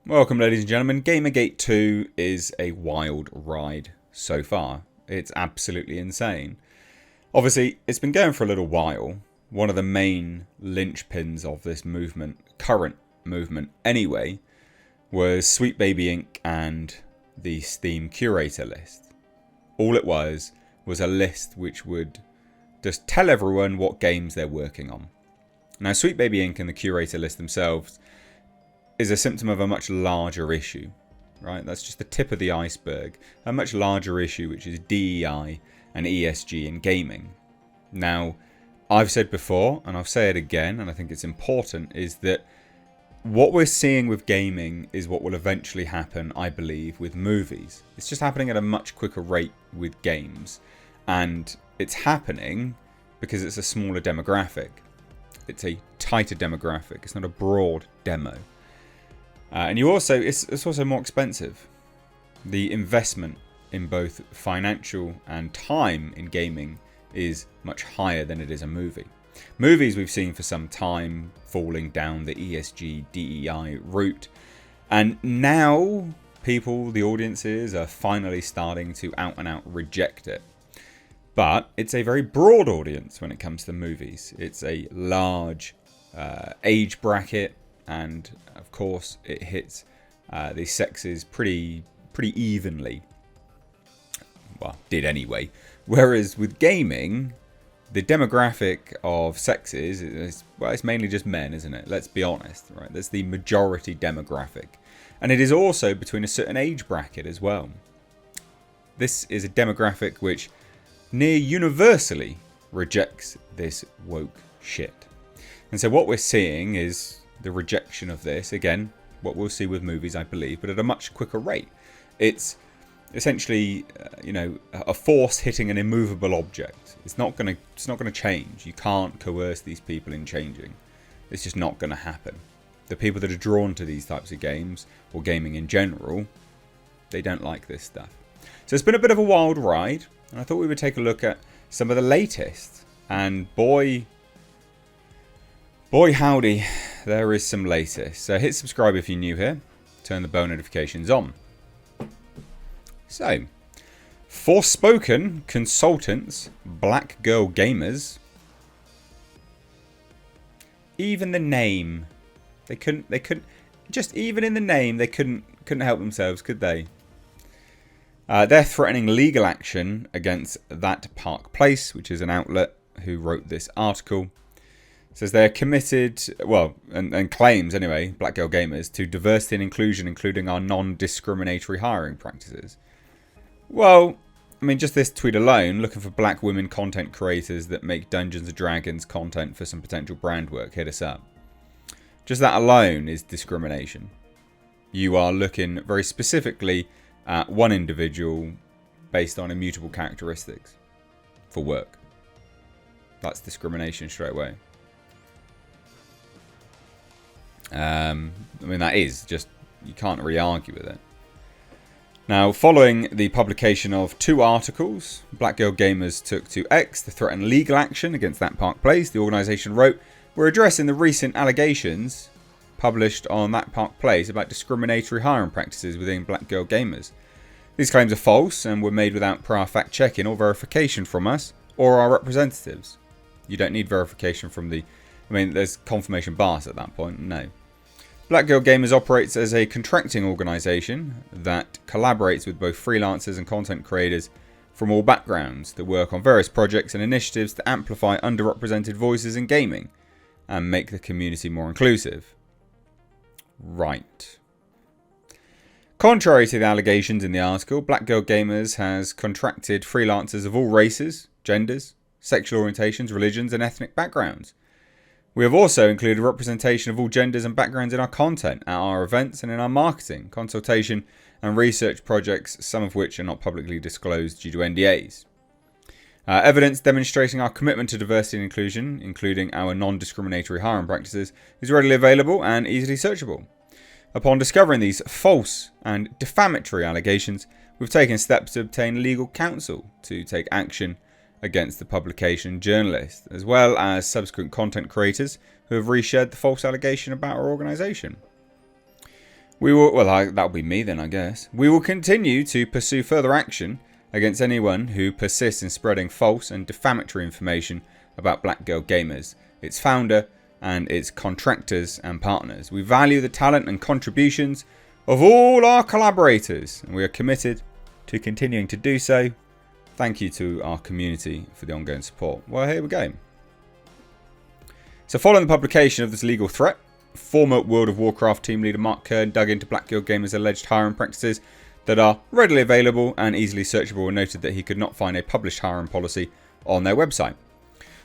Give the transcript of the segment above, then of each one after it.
Welcome, ladies and gentlemen. Gamergate 2 is a wild ride so far. It's absolutely insane. Obviously, it's been going for a little while. One of the main linchpins of this movement, current movement anyway, was Sweet Baby Inc. and the Steam curator list. All it was a list which would just tell everyone what games they're working on. Now, Sweet Baby Inc. and the curator list themselves is a symptom of a much larger issue, right? That's just the tip of the iceberg. A much larger issue, which is DEI and ESG in gaming. Now, I've said before, and I'll say it again, and I think it's important, is that what we're seeing with gaming is what will eventually happen, I believe, with movies. It's just happening at a much quicker rate with games. And it's happening because it's a smaller demographic. It's a tighter demographic. It's not a broad demo. And it's also more expensive. The investment in both financial and time in gaming is much higher than it is a movie. Movies we've seen for some time falling down the ESG, DEI route. And now the audiences are finally starting to out and out reject it. But it's a very broad audience when it comes to movies. It's a large age bracket. And of course, it hits the sexes pretty evenly. Well, did anyway. Whereas with gaming, the demographic of sexes it's mainly just men, isn't it? Let's be honest, right? That's the majority demographic, and it is also between a certain age bracket as well. This is a demographic which near universally rejects this woke shit, and so what we're seeing is the rejection of this, again, what we'll see with movies, I believe, but at a much quicker rate. It's essentially, a force hitting an immovable object. It's not going to change. You can't coerce these people in changing. It's just not going to happen. The people that are drawn to these types of games, or gaming in general, they don't like this stuff. So it's been a bit of a wild ride, and I thought we would take a look at some of the latest. And boy howdy, there is some latest. So hit subscribe if you're new here. Turn the bell notifications on. So, Forspoken consultants, black girl gamers. Even the name, they couldn't. Just even in the name, they couldn't help themselves, could they? They're threatening legal action against That Park Place, which is an outlet who wrote this article. Says they're committed, and claims anyway, black girl gamers, to diversity and inclusion, including our non-discriminatory hiring practices. Well, I mean, just this tweet alone, looking for black women content creators that make Dungeons & Dragons content for some potential brand work, hit us up. Just that alone is discrimination. You are looking very specifically at one individual based on immutable characteristics for work. That's discrimination straight away. I mean, that is just, you can't really argue with it. Now, following the publication of 2 articles, Black Girl Gamers took to X to threaten legal action against That Park Place. The organisation wrote, "We're addressing the recent allegations published on That Park Place about discriminatory hiring practices within Black Girl Gamers. These claims are false and were made without prior fact-checking or verification from us or our representatives." You don't need verification from there's confirmation bias at that point, no. Black Girl Gamers operates as a contracting organisation that collaborates with both freelancers and content creators from all backgrounds that work on various projects and initiatives to amplify underrepresented voices in gaming and make the community more inclusive. Right. Contrary to the allegations in the article, Black Girl Gamers has contracted freelancers of all races, genders, sexual orientations, religions and ethnic backgrounds. We have also included representation of all genders and backgrounds in our content, at our events and in our marketing, consultation and research projects, some of which are not publicly disclosed due to NDAs. Evidence demonstrating our commitment to diversity and inclusion, including our non-discriminatory hiring practices, is readily available and easily searchable. Upon discovering these false and defamatory allegations, we've taken steps to obtain legal counsel to take action against the publication journalist, as well as subsequent content creators who have reshared the false allegation about our organisation. We will, well, that'll be me then, I guess. We will continue to pursue further action against anyone who persists in spreading false and defamatory information about Black Girl Gamers, its founder, and its contractors and partners. We value the talent and contributions of all our collaborators, and we are committed to continuing to do so. Thank you to our community for the ongoing support. Well, here we go. So following the publication of this legal threat, former World of Warcraft team leader Mark Kern dug into Black Girl Gamers' alleged hiring practices that are readily available and easily searchable, and noted that he could not find a published hiring policy on their website.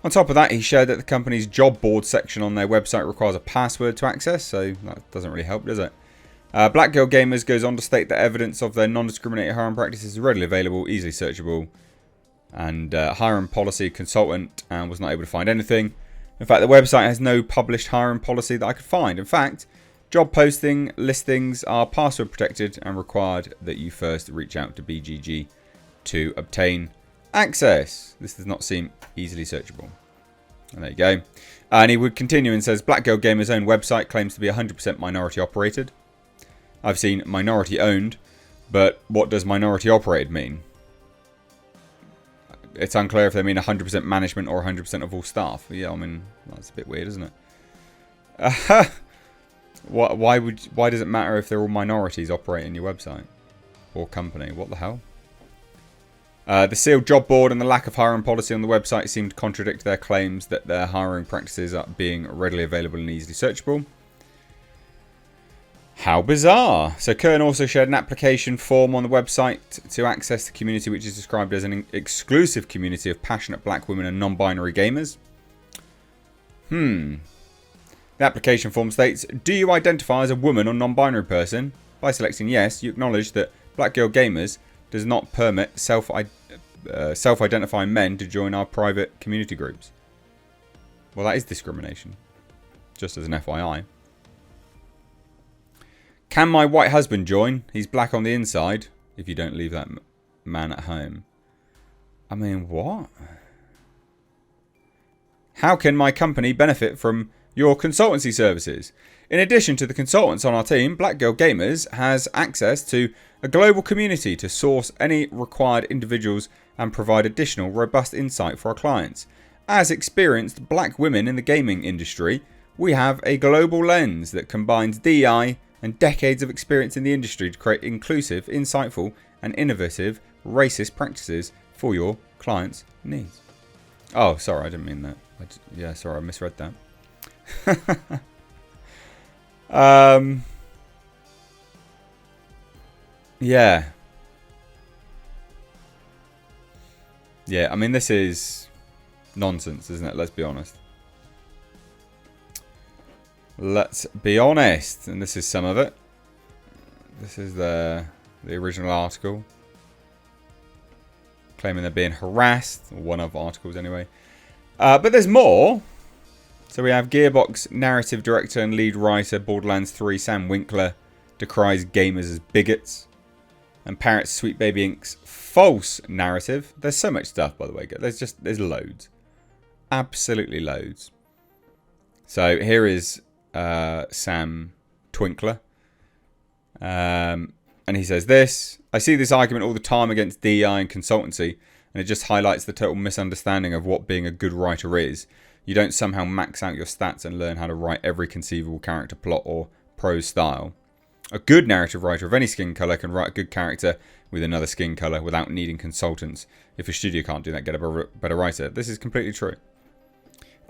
On top of that, he shared that the company's job board section on their website requires a password to access, so that doesn't really help, does it? Black Girl Gamers goes on to state that evidence of their non-discriminating hiring practices is readily available, easily searchable, and hiring policy consultant was not able to find anything. In fact, the website has no published hiring policy that I could find. In fact, job posting listings are password protected and required that you first reach out to BGG to obtain access. This does not seem easily searchable. And there you go. And he would continue and says, Black Girl Gamers' own website claims to be 100% minority operated. I've seen minority owned, but what does minority operated mean? It's unclear if they mean 100% management or 100% of all staff. Yeah, I mean, that's a bit weird, isn't it? Why does it matter if they're all minorities operating your website or company? What the hell? The sealed job board and the lack of hiring policy on the website seem to contradict their claims that their hiring practices are being readily available and easily searchable. How bizarre. So Kern also shared an application form on the website to access the community, which is described as an exclusive community of passionate black women and non-binary gamers. The application form states, do you identify as a woman or non-binary person? By selecting yes, you acknowledge that Black Girl Gamers does not permit self-identifying men to join our private community groups. Well, that is discrimination, just as an FYI. Can my white husband join? He's black on the inside. If you don't leave that man at home. I mean, what? How can my company benefit from your consultancy services? In addition to the consultants on our team, Black Girl Gamers has access to a global community to source any required individuals and provide additional robust insight for our clients. As experienced black women in the gaming industry, we have a global lens that combines DEI and decades of experience in the industry to create inclusive, insightful, and innovative racist practices for your clients' needs. Oh, sorry, I didn't mean that. Sorry, I misread that. Yeah. Yeah, I mean, this is nonsense, isn't it? Let's be honest. Let's be honest, and this is some of it. This is the original article claiming they're being harassed, or one of articles anyway. But there's more. So we have Gearbox narrative director and lead writer Borderlands 3 Sam Winkler decries gamers as bigots, and Parrot's Sweet Baby Inc.'s false narrative. There's so much stuff, by the way. There's loads, absolutely loads. So here is Sam Twinkler. And he says this: I see this argument all the time against DEI and consultancy, and it just highlights the total misunderstanding of what being a good writer is. You don't somehow max out your stats and learn how to write every conceivable character plot or prose style. A good narrative writer of any skin colour can write a good character with another skin colour without needing consultants. If a studio can't do that, get a better writer. This is completely true.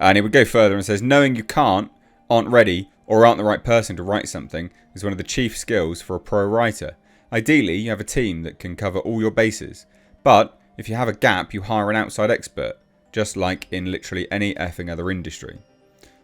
And he would go further and says, knowing you can't, aren't ready, or aren't the right person to write something is one of the chief skills for a pro writer. Ideally, you have a team that can cover all your bases. But if you have a gap, you hire an outside expert, just like in literally any effing other industry.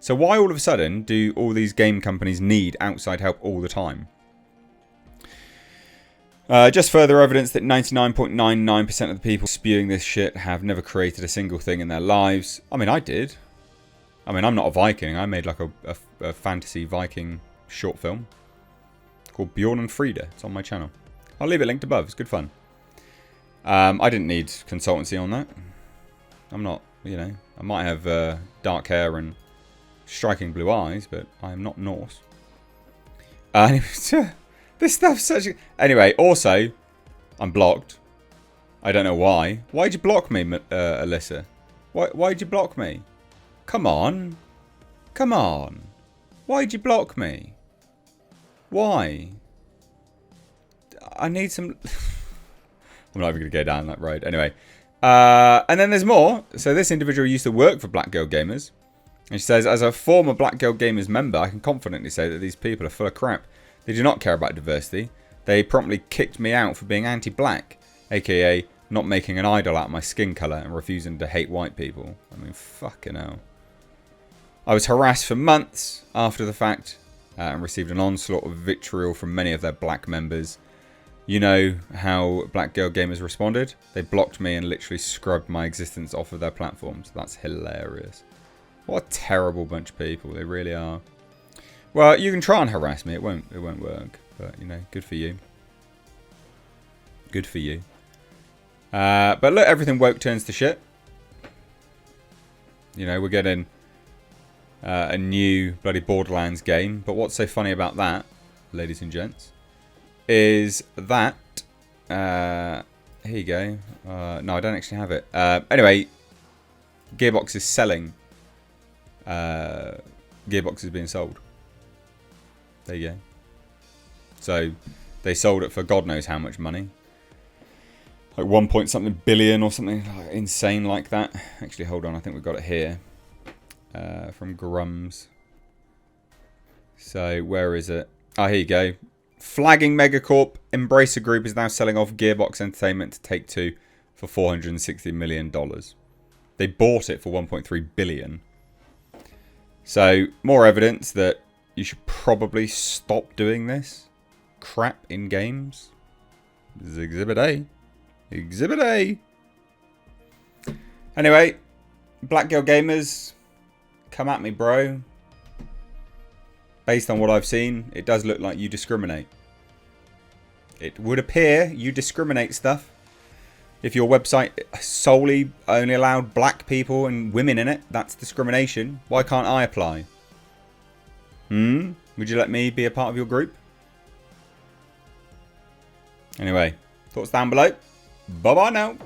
So why all of a sudden do all these game companies need outside help all the time? Just further evidence that 99.99% of the people spewing this shit have never created a single thing in their lives. I mean, I did. I mean, I'm not a Viking. I made like a fantasy Viking short film called Bjorn and Frida. It's on my channel. I'll leave it linked above. It's good fun. I didn't need consultancy on that. I'm not, I might have dark hair and striking blue eyes, but I am not Norse. This stuff's such a... Anyway, also, I'm blocked. I don't know why. Why'd you block me, Alyssa? Why'd you block me? Come on. Come on. Why'd you block me? Why? I need some... I'm not even going to go down that road. Anyway. And then there's more. So this individual used to work for Black Girl Gamers. And she says, as a former Black Girl Gamers member, I can confidently say that these people are full of crap. They do not care about diversity. They promptly kicked me out for being anti-black. AKA not making an idol out of my skin colour and refusing to hate white people. I mean, fucking hell. I was harassed for months after the fact and received an onslaught of vitriol from many of their black members. You know how Black Girl Gamers responded? They blocked me and literally scrubbed my existence off of their platforms. That's hilarious. What a terrible bunch of people. They really are. Well, you can try and harass me. It won't work. But, you know, good for you. Good for you. But look, everything woke turns to shit. You know, we're getting a new bloody Borderlands game. But what's so funny about that, ladies and gents, is that... here you go. No, I don't actually have it. Anyway, Gearbox is selling... Gearbox is being sold. There you go. So, they sold it for God knows how much money. Like 1 point something billion or something like insane like that. Actually, hold on. I think we've got it here. From Grums. So, where is it? Oh, here you go. Flagging Megacorp. Embracer Group is now selling off Gearbox Entertainment to Take-Two for $460 million. They bought it for 1.3 billion. So, more evidence that you should probably stop doing this crap in games. This is Exhibit A. Exhibit A. Anyway, Black Girl Gamers, come at me, bro. Based on what I've seen, it does look like you discriminate. It would appear you discriminate stuff. If your website solely only allowed black people and women in it, that's discrimination. Why can't I apply? Would you let me be a part of your group? Anyway, thoughts down below. Bye-bye now.